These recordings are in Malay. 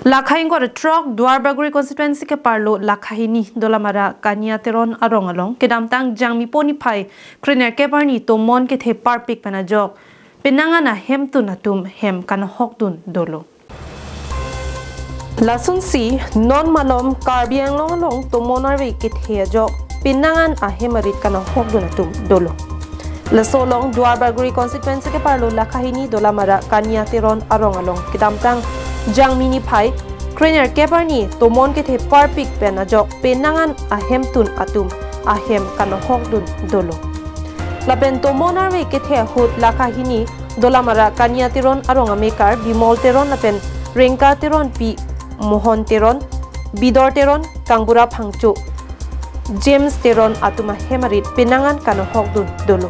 Lakhain ko truck Dwarbaguri constituency ke parlo lakhahini dolamara kanya teron arong along kedamtang jangmi poni pai kriner ke parni Tomon kethe parpik panajok penanga na hem tu natum hem kenahok dun dolo lasun si non malom karbiang long Tomon arwe kethe ajok penangan a hemarit kenahok dun natum dolo lasolong Dwarbaguri constituency ke parlo lakhahini dolamara kanya teron arong along kedamtang jang mini pai kriner keparni Tomon kethe parpik penajok penangan ahem tun atum ahem kenahok dun dolo lapen Tomon arwe kethe hut lakhahini dolamara kanya teron arong amekar bimol teron lapen rengka teron pi mohon teron bidor teron kangbura phangchu James teron atuma hemarit penangan kenahok dun dolo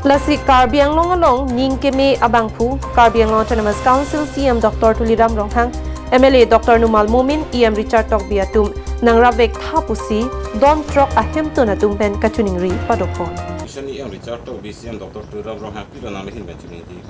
Lasi Karbiang Longalong Ningkeme Abangpu Karbiang Autonomous Council CM Dr. Tuliram Ronghang MLA Dr. Numal Mumin EM Richard Tok Biatum Nang Rabek Thapusi Don Trok Ahem Tunatum Ben Kachuningri Padopon EM Richard Tok CM Dr. Tuliram Ronghang Pilo Namihin Benchuningri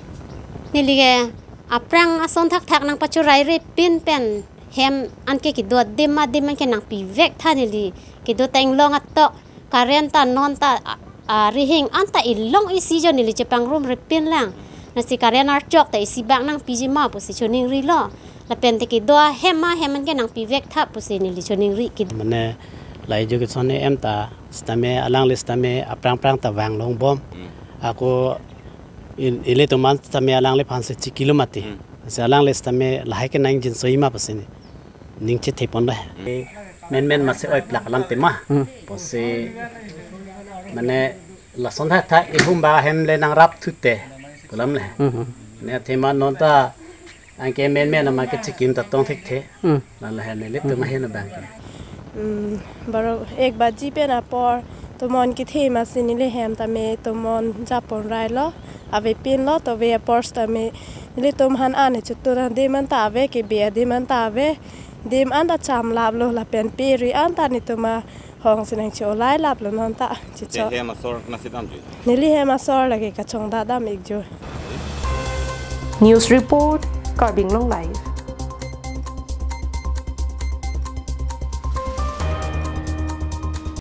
Nilige aprang ason thak nang pachurai re pin pen hem anke ki do dema ke nang pi vek thanili ki do teng long atok karenta non ta rihing anta ilong isi jo nili cepang room repin lang nasi karen archok ta isi bang nang pijima pusi choning ri lo la pen te ki doa heman ke nang pivek tha pusi nili choning ri ki mane lai jo ke sone em ta stame alang listame aprang ta wang long bom ako ile to man stame alang le 5 kilomati se alang listame lahai ke nang jin soima pasini ning che thepon la men ma se oi plak lam te ma posi mane lason tha ihum ba hem le nang rap thute kulam le ne thema non ta anke men ma ke chikim ta tong thik the la la ne le to ma hen bang baro ek baji pe na por Tomon ki the ma sinile hem ta me Tomon japon rai lo ave pin lo to ve por sta me le tom han ane chutura de man ta ave ke be de man ta ave dem an ta cham lab lo la pen pe ri an ta ni to ma hong sinang cho lai lap lo non ta chi cho he ma sor na sidam ji nili he ma sor lagi ka chong da dam ik jo News Report Karbing Long Live